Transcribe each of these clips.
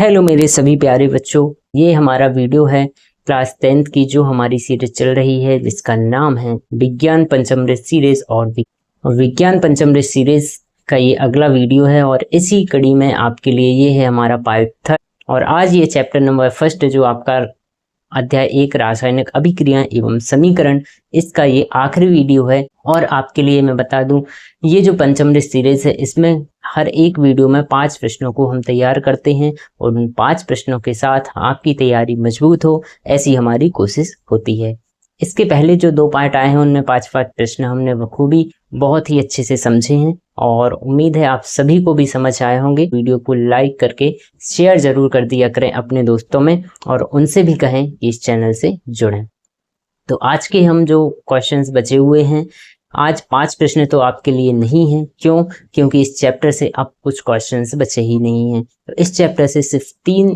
Hello मेरे सभी प्यारे बच्चों, ये हमारा वीडियो है क्लास 10th की जो हमारी सीरीज चल रही है जिसका नाम है विज्ञान पंचामृत सीरीज। और विज्ञान पंचामृत सीरीज का ये अगला वीडियो है और इसी कड़ी में आपके लिए ये है हमारा पार्ट 3। और आज ये चैप्टर नंबर 1 जो आपका अध्याय 1 रासायनिक अभिक्रिया एवं समीकरण, इसका ये आखिरी वीडियो है। और आपके लिए मैं बता दूं, ये जो पंचामृत सीरीज है इसमें हर एक वीडियो में 5 प्रश्नों को हम तैयार करते हैं और उन 5 प्रश्नों के साथ आपकी तैयारी मजबूत हो, ऐसी हमारी कोशिश होती है। इसके पहले जो 2 पार्ट आए हैं उनमें 5 प्रश्न हमने बखूबी बहुत ही अच्छे से समझे हैं और उम्मीद है आप सभी को भी समझ आए होंगे। वीडियो को लाइक करके शेयर जरूर कर दिया करें अपने दोस्तों में और उनसे भी कहें कि इस चैनल से जुड़ें। तो आज के हम जो क्वेश्चंस बचे हुए हैं, आज 5 प्रश्न तो आपके लिए नहीं हैं। क्यों? क्योंकि इस चैप्टर से अब कुछ क्वेश्चंस बचे ही नहीं हैं। तो इस चैप्टर से सिर्फ 3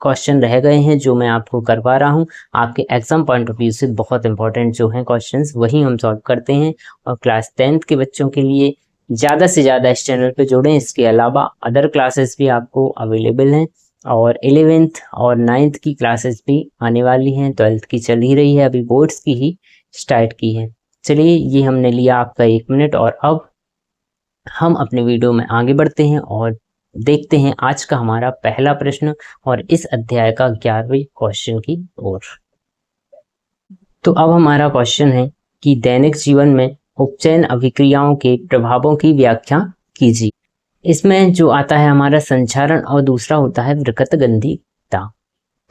क्वेश्चन रह गए हैं जो मैं आपको करवा रहा हूं। आपके एग्जाम पॉइंट ऑफ व्यू से बहुत इंपॉर्टेंट जो हैं क्वेश्चंस, वही हम सॉल्व करते हैं। और क्लास 10th के बच्चों के लिए ज़्यादा से ज़्यादा इस चैनल पे जुड़ें। इसके अलावा अदर क्लासेस भी आपको अवेलेबल हैं और 11th और 9th की क्लासेस भी आने वाली हैं। 12th की चल ही रही है, अभी बोर्ड्स की ही स्टार्ट की है। चलिए, ये हमने लिया आपका 1 मिनट और अब हम अपने वीडियो में आगे बढ़ते हैं और देखते हैं आज का हमारा पहला प्रश्न और इस अध्याय का 11वें क्वेश्चन की ओर। तो अब हमारा क्वेश्चन है कि दैनिक जीवन में उपचयन अभिक्रियाओं के प्रभावों की व्याख्या कीजिए। इसमें जो आता है हमारा संचारण और दूसरा होता है विकृतगंधिता।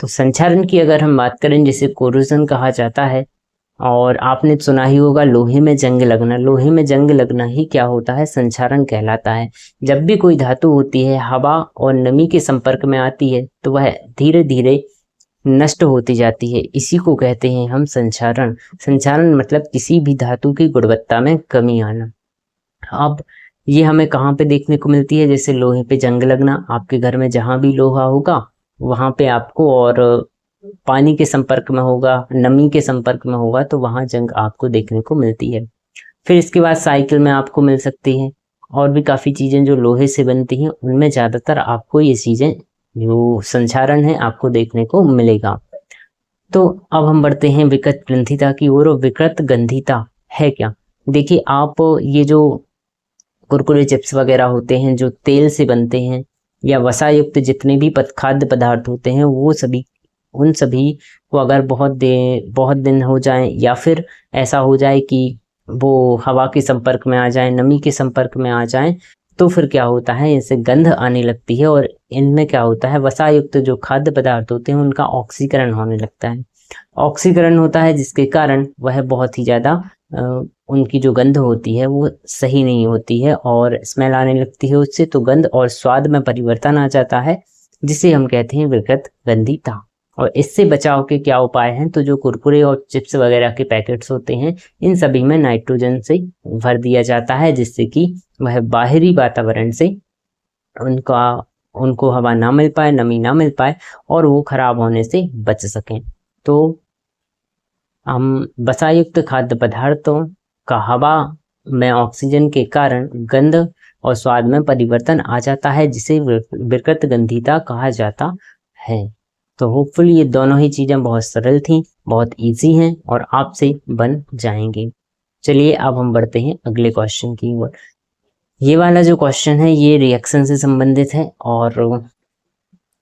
तो संचारण की अगर हम बात करें, जिसे कोरोजन कहा जाता है, और आपने सुना ही होगा लोहे में जंग लगना। लोहे में जंग लगना ही क्या होता है? संचारण कहलाता है। जब भी कोई धातु होती है हवा और नमी के संपर्क में आती है तो वह धीरे धीरे नष्ट होती जाती है, इसी को कहते हैं हम संचारण। संचारण मतलब किसी भी धातु की गुणवत्ता में कमी आना। अब ये हमें कहाँ पे देखने को मिलती है? जैसे लोहे पे जंग लगना, आपके घर में जहाँ भी लोहा होगा वहाँ पे आपको, और पानी के संपर्क में होगा, नमी के संपर्क में होगा, तो वहाँ जंग आपको देखने को मिलती है। फिर इसके बाद साइकिल में आपको मिल सकती है और भी काफ़ी चीज़ें जो लोहे से बनती हैं, उनमें ज़्यादातर आपको ये चीज़ें जो संचारण है आपको देखने को मिलेगा। तो अब हम बढ़ते हैं विकृत ग्रंथिता की ओर। विकृत ग्रंथिता है क्या? देखिए, आप ये जो कुरकुरे चिप्स वगैरह होते हैं जो तेल से बनते हैं या वसा युक्त जितने भी खाद्य पदार्थ होते हैं, वो सभी, उन सभी को अगर बहुत दिन हो जाए या फिर ऐसा हो जाए कि वो हवा के संपर्क में आ जाए, नमी के संपर्क में आ जाए, तो फिर क्या होता है, इनसे गंध आने लगती है और इनमें क्या होता है, वसा युक्त जो खाद्य पदार्थ होते हैं उनका ऑक्सीकरण होने लगता है। ऑक्सीकरण होता है जिसके कारण वह बहुत ही ज़्यादा उनकी जो गंध होती है वो सही नहीं होती है और स्मेल आने लगती है उससे, तो गंध और स्वाद में परिवर्तन आ जाता है, जिसे हम कहते हैं विकृत ग्रंथिता। और इससे बचाव के क्या उपाय हैं? तो जो कुरकुरे और चिप्स वगैरह के पैकेट्स होते हैं, इन सभी में नाइट्रोजन से भर दिया जाता है, जिससे कि वह बाहरी वातावरण से उनको हवा ना मिल पाए, नमी ना मिल पाए और वो खराब होने से बच सकें। तो हम वसायुक्त खाद्य पदार्थों का हवा में ऑक्सीजन के कारण गंध और स्वाद में परिवर्तन आ जाता है, जिसे विकृत ग्रंथिता कहा जाता है। तो होपफुली ये दोनों ही चीज़ें बहुत सरल थी, बहुत इजी हैं और आपसे बन जाएंगे। चलिए अब हम बढ़ते हैं अगले क्वेश्चन की ओर। ये वाला जो क्वेश्चन है ये रिएक्शन से संबंधित है और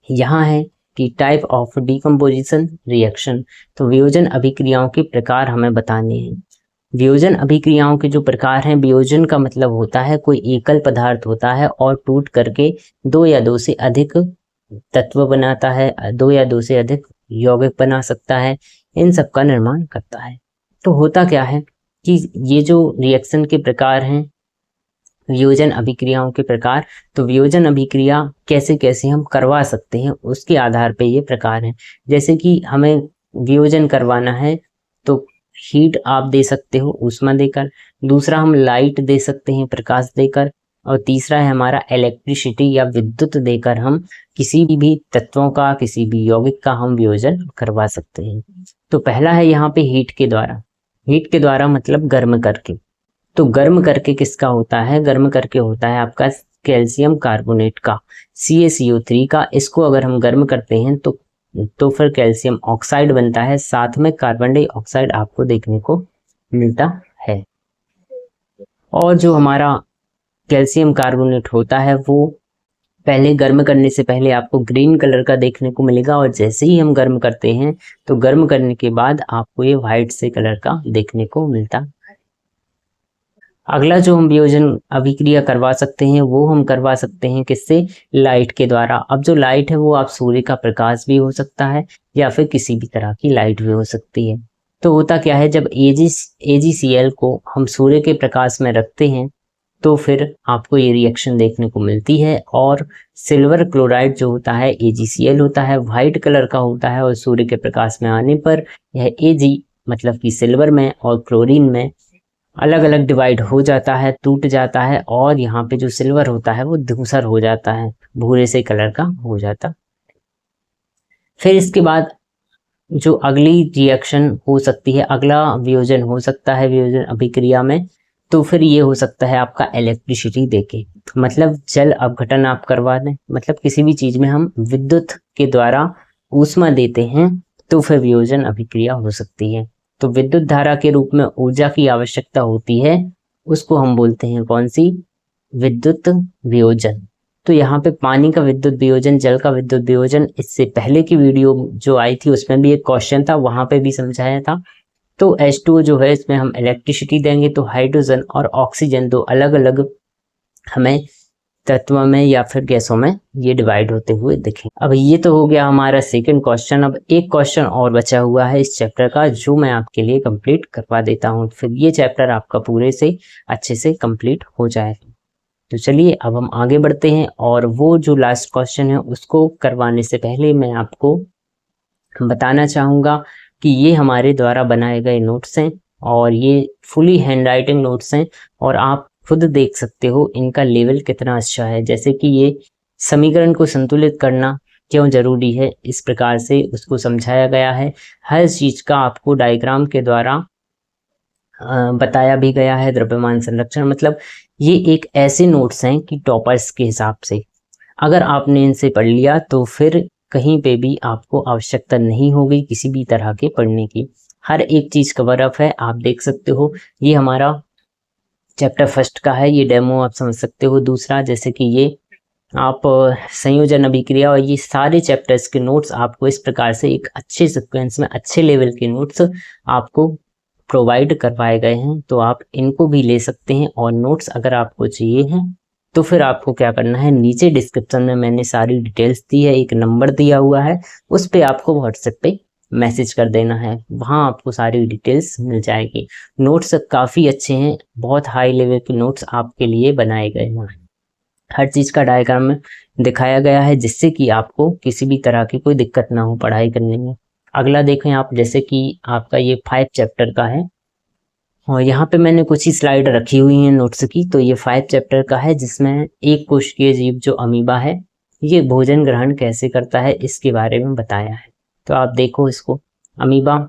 यहाँ है कि टाइप ऑफ डिकम्पोजिशन रिएक्शन। तो वियोजन अभिक्रियाओं के प्रकार हमें बताने हैं। वियोजन अभिक्रियाओं के जो प्रकार हैं, वियोजन का मतलब होता है कोई एकल पदार्थ होता है और टूट करके 2 या 2 से अधिक तत्व बनाता है, 2 या 2 से अधिक यौगिक बना सकता है, इन सब का निर्माण करता है। तो होता क्या है कि ये जो रिएक्शन के प्रकार हैं, वियोजन अभिक्रियाओं के प्रकार, तो वियोजन अभिक्रिया कैसे कैसे हम करवा सकते हैं उसके आधार पे ये प्रकार हैं। जैसे कि हमें वियोजन करवाना है तो हीट आप दे सकते हो ऊष्मा देकर, दूसरा हम लाइट दे सकते हैं प्रकाश देकर, और तीसरा है हमारा इलेक्ट्रिसिटी या विद्युत देकर हम किसी भी तत्वों का, किसी भी यौगिक का हम वियोजन करवा सकते हैं। तो पहला है यहाँ पे हीट के द्वारा। हीट के द्वारा मतलब गर्म करके। तो गर्म करके किसका होता है? गर्म करके होता है आपका कैल्शियम कार्बोनेट का CaCO3 का, इसको अगर हम गर्म करते हैं तो फिर कैल्शियम ऑक्साइड बनता है, साथ में कार्बन डाइऑक्साइड आपको देखने को मिलता है। और जो हमारा कैल्शियम कार्बोनेट होता है वो पहले गर्म करने से पहले आपको ग्रीन कलर का देखने को मिलेगा, और जैसे ही हम गर्म करते हैं तो गर्म करने के बाद आपको ये व्हाइट से कलर का देखने को मिलता है। अगला जो हम वियोजन अभिक्रिया करवा सकते हैं वो हम करवा सकते हैं किससे? लाइट के द्वारा। अब जो लाइट है वो आप सूर्य का प्रकाश भी हो सकता है या फिर किसी भी तरह की लाइट भी हो सकती है। तो होता क्या है, जब AgCl को हम सूर्य के प्रकाश में रखते हैं तो फिर आपको ये रिएक्शन देखने को मिलती है, और सिल्वर क्लोराइड जो होता है AgCl होता है, वाइट कलर का होता है, और सूर्य के प्रकाश में आने पर यह Ag मतलब कि सिल्वर में और क्लोरीन में अलग अलग डिवाइड हो जाता है, टूट जाता है, और यहाँ पे जो सिल्वर होता है वो धूसर हो जाता है, भूरे से कलर का हो जाता। फिर इसके बाद जो अगली रिएक्शन हो सकती है, अगला वियोजन हो सकता है वियोजन अभिक्रिया में, तो फिर ये हो सकता है आपका इलेक्ट्रिसिटी देके, मतलब जल अपघटन आप करवा दें, मतलब किसी भी चीज में हम विद्युत के द्वारा ऊष्मा देते हैं तो फिर वियोजन अभिक्रिया हो सकती है। तो विद्युत धारा के रूप में ऊर्जा की आवश्यकता होती है, उसको हम बोलते हैं कौन सी? विद्युत वियोजन। तो यहाँ पे पानी का विद्युत वियोजन, जल का विद्युत वियोजन, इससे पहले की वीडियो जो आई थी उसमें भी एक क्वेश्चन था, वहां पे भी समझाया था। तो H2O जो है इसमें हम इलेक्ट्रिसिटी देंगे तो हाइड्रोजन और ऑक्सीजन दो अलग अलग हमें तत्व में या फिर गैसों में ये डिवाइड होते हुए दिखें। अब ये तो हो गया हमारा सेकंड क्वेश्चन। अब एक क्वेश्चन और बचा हुआ है इस चैप्टर का, जो मैं आपके लिए कंप्लीट करवा देता हूँ, फिर ये चैप्टर आपका पूरे से अच्छे से कंप्लीट हो जाए। तो चलिए अब हम आगे बढ़ते हैं, और वो जो लास्ट क्वेश्चन है उसको करवाने से पहले मैं आपको बताना चाहूँगा कि ये हमारे द्वारा बनाए गए नोट्स हैं, और ये फुली हैंड राइटिंग नोट्स हैं, और आप खुद देख सकते हो इनका लेवल कितना अच्छा है। जैसे कि ये समीकरण को संतुलित करना क्यों जरूरी है, इस प्रकार से उसको समझाया गया है। हर चीज का आपको डायग्राम के द्वारा बताया भी गया है। द्रव्यमान संरक्षण, मतलब ये एक ऐसे नोट्स हैं कि टॉपर्स के हिसाब से अगर आपने इनसे पढ़ लिया तो फिर कहीं पे भी आपको आवश्यकता नहीं होगी किसी भी तरह के पढ़ने की। हर एक चीज कवर अप है, आप देख सकते हो। ये हमारा चैप्टर फर्स्ट का है, ये डेमो आप समझ सकते हो। दूसरा जैसे कि ये आप संयोजन अभिक्रिया, और ये सारे चैप्टर्स के नोट्स आपको इस प्रकार से एक अच्छे सीक्वेंस में अच्छे लेवल के नोट्स आपको प्रोवाइड करवाए गए हैं, तो आप इनको भी ले सकते हैं। और नोट्स अगर आपको चाहिए हैं तो फिर आपको क्या करना है, नीचे डिस्क्रिप्शन में मैंने सारी डिटेल्स दी है, एक नंबर दिया हुआ है, उस पर आपको व्हाट्सएप पे मैसेज कर देना है, वहाँ आपको सारी डिटेल्स मिल जाएगी। नोट्स काफ़ी अच्छे हैं, बहुत हाई लेवल के नोट्स आपके लिए बनाए गए हैं। हर चीज़ का डायग्राम दिखाया गया है जिससे कि आपको किसी भी तरह की कोई दिक्कत ना हो पढ़ाई करने में। अगला देखें आप, जैसे कि आपका ये 5 चैप्टर का है, और यहाँ पे मैंने कुछ ही स्लाइड रखी हुई हैं नोट्स की। तो ये 5 चैप्टर का है, जिसमें एक कोशिकीय जीव जो अमीबा है ये भोजन ग्रहण कैसे करता है इसके बारे में बताया है। तो आप देखो इसको, अमीबा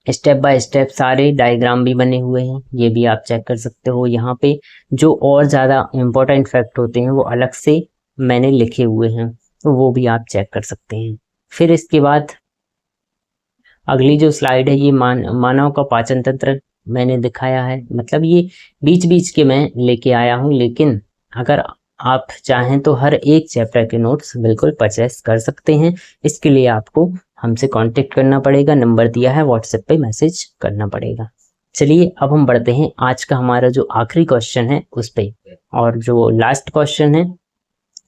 स्टेप बाय स्टेप सारे डायग्राम भी बने हुए हैं, ये भी आप चेक कर सकते हो। यहाँ पे जो और ज़्यादा इम्पोर्टेंट फैक्ट होते हैं वो अलग से मैंने लिखे हुए हैं, तो वो भी आप चेक कर सकते हैं। फिर इसके बाद अगली जो स्लाइड है, ये मानव का पाचन तंत्र मैंने दिखाया है, मतलब ये बीच बीच के मैं लेके आया हूँ, लेकिन अगर आप चाहें तो हर एक चैप्टर के नोट्स बिल्कुल परचेस कर सकते हैं। इसके लिए आपको हमसे कांटेक्ट करना पड़ेगा, नंबर दिया है, व्हाट्सएप पे मैसेज करना पड़ेगा। चलिए अब हम बढ़ते हैं आज का हमारा जो आखिरी क्वेश्चन है उस पे, और जो लास्ट क्वेश्चन है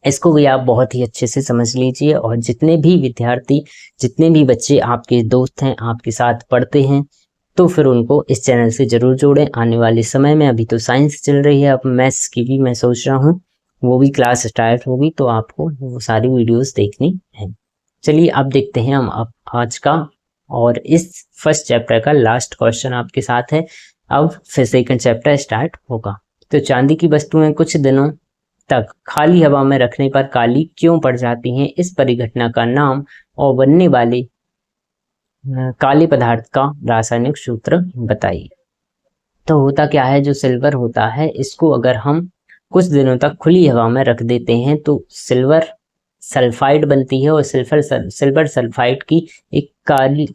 इसको भी आप बहुत ही अच्छे से समझ लीजिए। और जितने भी विद्यार्थी, जितने भी बच्चे आपके दोस्त हैं, आपके साथ पढ़ते हैं, तो फिर उनको इस चैनल से जरूर जोड़ें। आने वाले समय में, अभी तो साइंस चल रही है, अब मैथ्स की भी मैं सोच रहा हूँ वो भी क्लास स्टार्ट होगी, तो आपको वो सारी वीडियोस देखनी है। चलिए अब देखते हैं हम अब आज का, और इस फर्स्ट चैप्टर का लास्ट क्वेश्चन आपके साथ है। अब फिर सेकंड चैप्टर स्टार्ट होगा। तो चांदी की वस्तुएं कुछ दिनों तक खाली हवा में रखने पर काली क्यों पड़ जाती हैं, इस परिघटना का नाम और बनने वाले काले पदार्थ का रासायनिक सूत्र बताइए। तो होता क्या है, जो सिल्वर होता है इसको अगर हम कुछ दिनों तक खुली हवा में रख देते हैं तो सिल्वर सल्फाइड बनती है और सिल्वर सल्फाइड की एक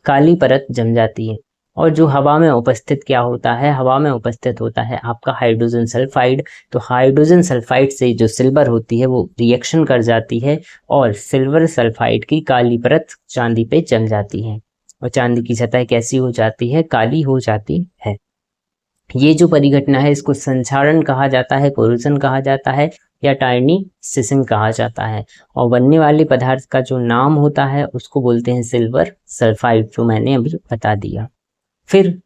काली परत जम जाती है। और जो हवा में उपस्थित क्या होता है, हवा में उपस्थित होता है आपका हाइड्रोजन सल्फाइड। तो हाइड्रोजन सल्फाइड से जो सिल्वर होती है वो रिएक्शन कर जाती है और सिल्वर सल्फाइड की काली परत चांदी पे जम जाती है और चांदी की सतह कैसी हो जाती है, काली हो जाती है। ये जो परिघटना है इसको संक्षारण कहा जाता है, कोरोजन कहा जाता है या टाइनी सिसिंग कहा जाता है। और बनने वाले पदार्थ का जो नाम होता है उसको बोलते हैं सिल्वर सल्फाइड, जो मैंने अभी बता दिया। फिर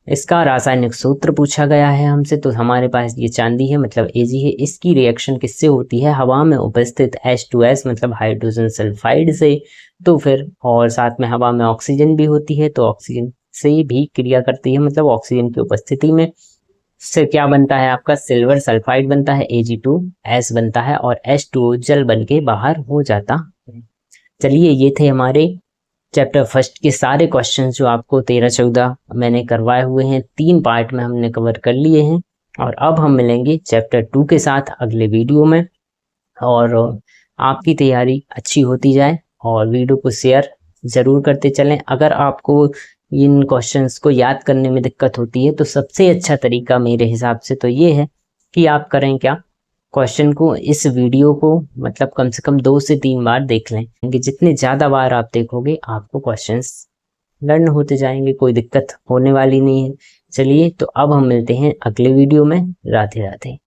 इसका रासायनिक सूत्र पूछा गया है हमसे, तो हमारे पास ये चांदी है मतलब Ag है। इसकी रिएक्शन किससे होती है, हवा में उपस्थित H2S मतलब हाइड्रोजन सल्फाइड से। तो फिर और साथ में हवा में ऑक्सीजन भी होती है तो ऑक्सीजन से भी क्रिया करती है, मतलब ऑक्सीजन की उपस्थिति में से क्या बनता है आपका सिल्वर सल्फाइड बनता है, Ag2S बनता है और H2O जल बन के बाहर हो जाता है। चलिए ये थे हमारे चैप्टर फर्स्ट के सारे क्वेश्चन जो आपको 13-14 मैंने करवाए हुए हैं, 3 पार्ट में हमने कवर कर लिए हैं। और अब हम मिलेंगे चैप्टर 2 के साथ अगले वीडियो में। और आपकी तैयारी अच्छी होती जाए और वीडियो को शेयर ज़रूर करते चलें। अगर आपको इन क्वेश्चंस को याद करने में दिक्कत होती है तो सबसे अच्छा तरीका मेरे हिसाब से तो ये है कि आप करें क्या, क्वेश्चन को, इस वीडियो को मतलब कम से कम 2 से 3 बार देख लें, क्योंकि जितने ज़्यादा बार आप देखोगे आपको क्वेश्चंस लर्न होते जाएंगे, कोई दिक्कत होने वाली नहीं है। चलिए तो अब हम मिलते हैं अगले वीडियो में। राधे राधे।